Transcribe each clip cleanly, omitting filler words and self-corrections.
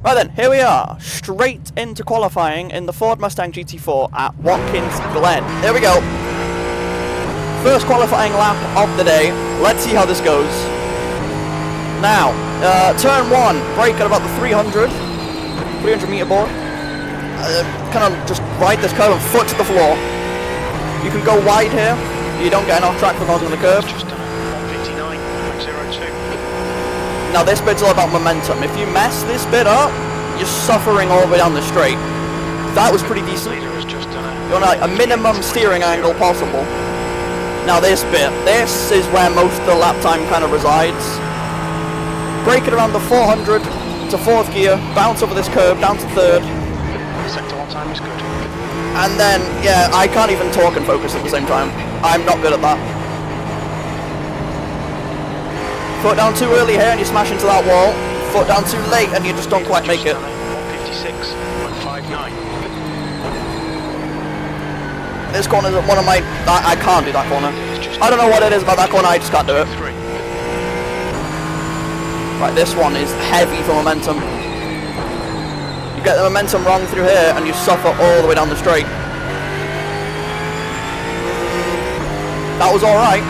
Right then, here we are, straight into qualifying in the Ford Mustang GT4 at Watkins Glen. Here we go. First qualifying lap of the day. Let's see how this goes. Now, turn 1, brake at about the 300 meter board. Kind of just ride this curve and foot to the floor. You can go wide here. You don't get an off track for causing the curve. Just done 159.02. Now this bit's all about momentum. If you mess this bit up, you're suffering all the way down the straight. That was pretty decent. You want like a minimum steering angle possible. Now this bit, this is where most of the lap time kind of resides. Brake it around the 400 to 4th gear, bounce over this curve, down to 3rd. Sector 1 time is good. And then, yeah, I can't even talk and focus at the same time. I'm not good at that. Foot down too early here and you smash into that wall. Foot down too late and you just don't quite make it. 156.59. This corner is one of my... I can't do that corner. I don't know what it is about that corner, I just can't do it. Right, this one is heavy for momentum. You get the momentum wrong through here and you suffer all the way down the straight. That was alright.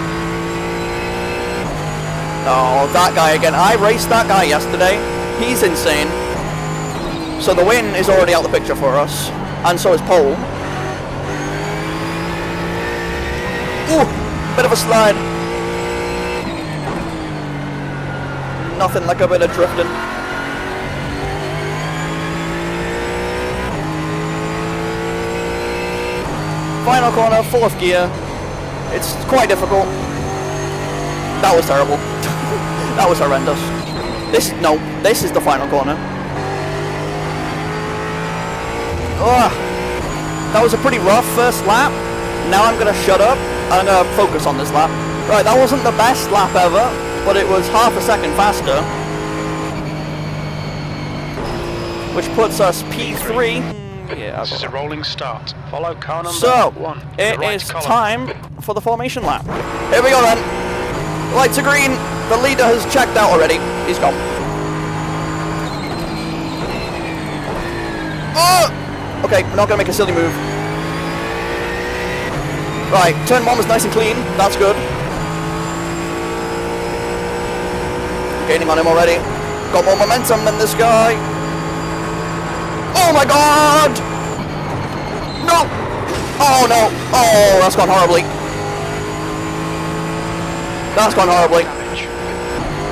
Oh, that guy again. I raced that guy yesterday. He's insane. So the win is already out the picture for us. And so is pole. Ooh, bit of a slide. Nothing like a bit of drifting. Final corner, 4th gear. It's quite difficult. That was terrible. That was horrendous. This is the final corner. Ugh. That was a pretty rough first lap. Now I'm gonna shut up and I'm gonna focus on this lap. Right, that wasn't the best lap ever, but it was half a second faster. Which puts us P3. Yeah, this is a rolling start. Follow car number 1. It is time for the formation lap. Here we go then. Lights are green. The leader has checked out already. He's gone. Oh! Okay, we're not going to make a silly move. Right, turn 1 was nice and clean. That's good. Gaining on him already. Got more momentum than this guy. Oh my god! No! Oh no! Oh, that's gone horribly. That's gone horribly.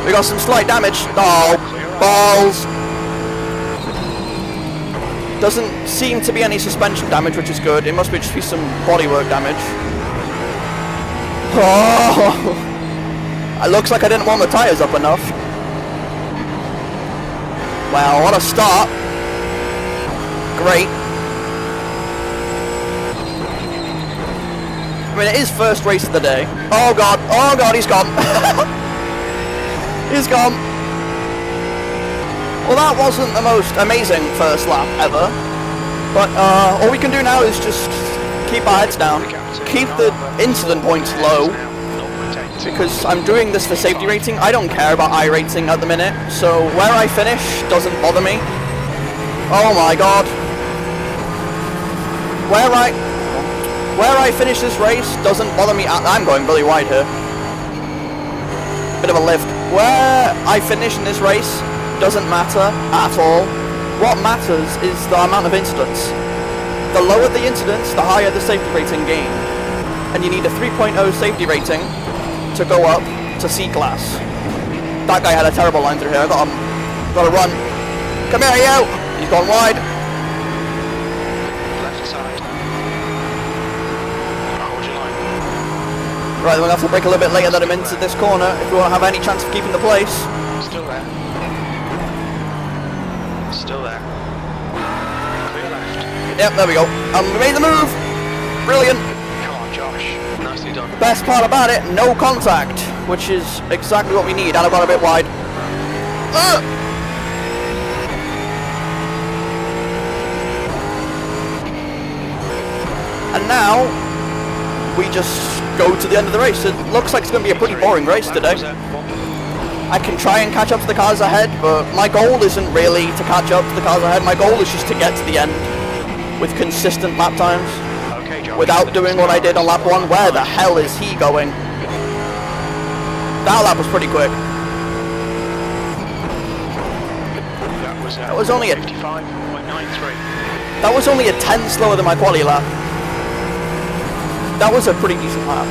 We got some slight damage. Oh, balls. Doesn't seem to be any suspension damage, which is good. It must be just be some bodywork damage. Oh! It looks like I didn't warm the tyres up enough. Wow, what a start. Great. I mean, it is first race of the day. Oh god, he's gone. He's gone. Well, that wasn't the most amazing first lap ever. But all we can do now is just keep our heads down. Keep the incident points low. Because I'm doing this for safety rating. I don't care about I rating at the minute. So where I finish doesn't bother me. Oh my god. Where I finish this race doesn't bother me. I'm going really wide here. Bit of a lift. Where I finish in this race doesn't matter at all. What matters is the amount of incidents. The lower the incidents, the higher the safety rating gained. And you need a 3.0 safety rating to go up to C class. That guy had a terrible line through here. I got to run. Come here, you! He's gone wide. Left side. Hold your line. Right, we'll have to brake a little bit later, let him into this corner if we want to have any chance of keeping the place. Still there. Still there. Clear left. Yep, there we go. We made the move. Brilliant. Come on, Josh. Nicely done. Best part about it, no contact, which is exactly what we need. And I've gone a bit wide. And now, we just go to the end of the race. It looks like it's going to be a pretty boring race today. I can try and catch up to the cars ahead, but my goal isn't really to catch up to the cars ahead. My goal is just to get to the end with consistent lap times. Okay, Josh. Without doing what I did on lap 1. Where the hell is he going? That lap was pretty quick. That was only a 55.93. That was only a 10 slower than my quali lap. That was a pretty decent lap.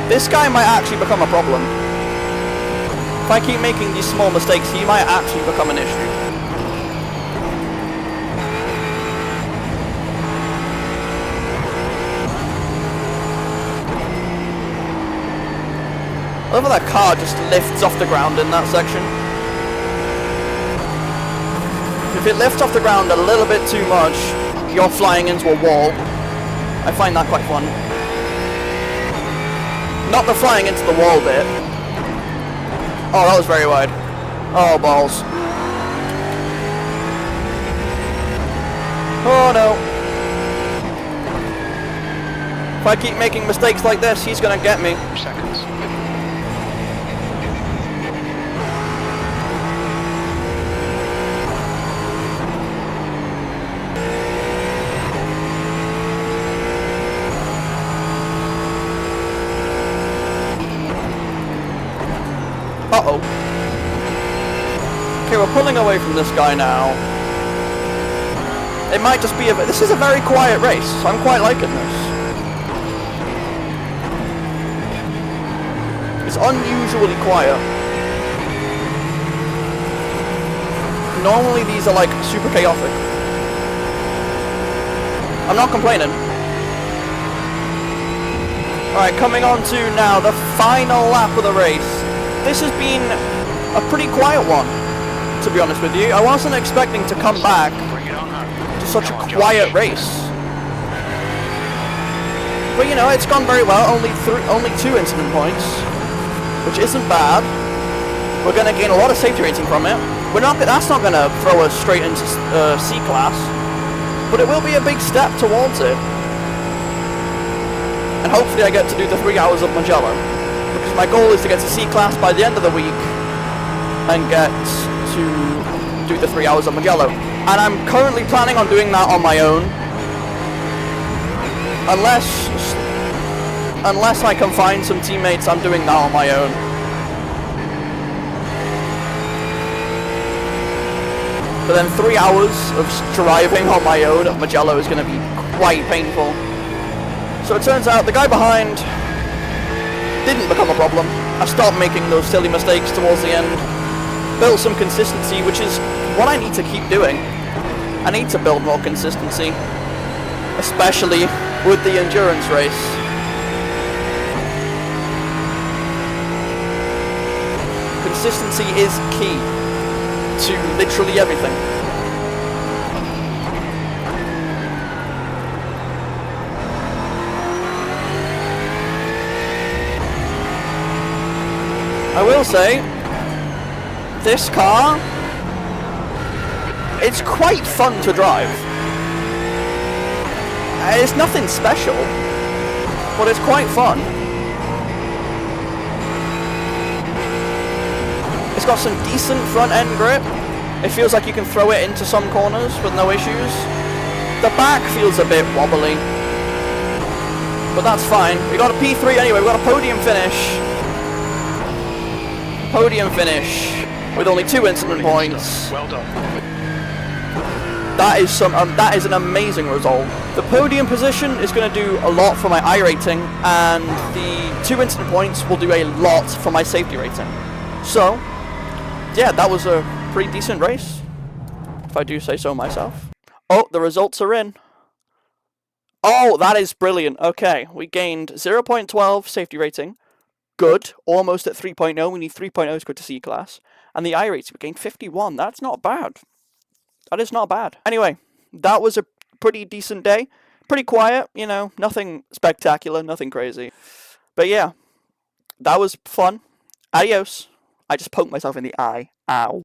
This guy might actually become a problem. If I keep making these small mistakes, he might actually become an issue. I love how that car just lifts off the ground in that section. If it lifts off the ground a little bit too much, you're flying into a wall. I find that quite fun. Not the flying into the wall bit. Oh, that was very wide. Oh, balls. Oh, no. If I keep making mistakes like this, he's gonna get me. Seconds. Uh-oh. Okay, we're pulling away from this guy now. It might just be this is a very quiet race, so I'm quite liking this. It's unusually quiet. Normally these are like super chaotic. I'm not complaining. Alright, coming on to now the final lap of the race. This has been a pretty quiet one, to be honest with you. I wasn't expecting to come back to such a quiet race. But you know, it's gone very well. Only 2 incident points, which isn't bad. We're going to gain a lot of safety rating from it. That's not going to throw us straight into C class, but it will be a big step towards it. And hopefully I get to do the 3 hours of Mugello. Because my goal is to get to C class by the end of the week and get to do the 3 hours of Mugello. And I'm currently planning on doing that on my own. Unless I can find some teammates, I'm doing that on my own. But then 3 hours of driving on my own at Mugello is going to be quite painful. So it turns out the guy behind didn't become a problem. I stopped making those silly mistakes towards the end. Built some consistency, which is what I need to keep doing. I need to build more consistency, especially with the endurance race. Consistency is key to literally everything. I will say, this car, it's quite fun to drive. It's nothing special, but it's quite fun. It's got some decent front end grip. It feels like you can throw it into some corners with no issues. The back feels a bit wobbly, but that's fine. We got a P3 anyway, we got a podium finish. Podium finish with only 2 incident points. Well done. That is an amazing result. The podium position is going to do a lot for my I rating, and the 2 incident points will do a lot for my safety rating. So, yeah, that was a pretty decent race, if I do say so myself. Oh, the results are in. Oh, that is brilliant. Okay, we gained 0.12 safety rating. Good, almost at 3.0. We need 3.0 to go to C class. And the I rating, we gained 51. That's not bad. That is not bad. Anyway, that was a pretty decent day. Pretty quiet, you know, nothing spectacular, nothing crazy. But yeah, that was fun. Adios. I just poked myself in the eye. Ow.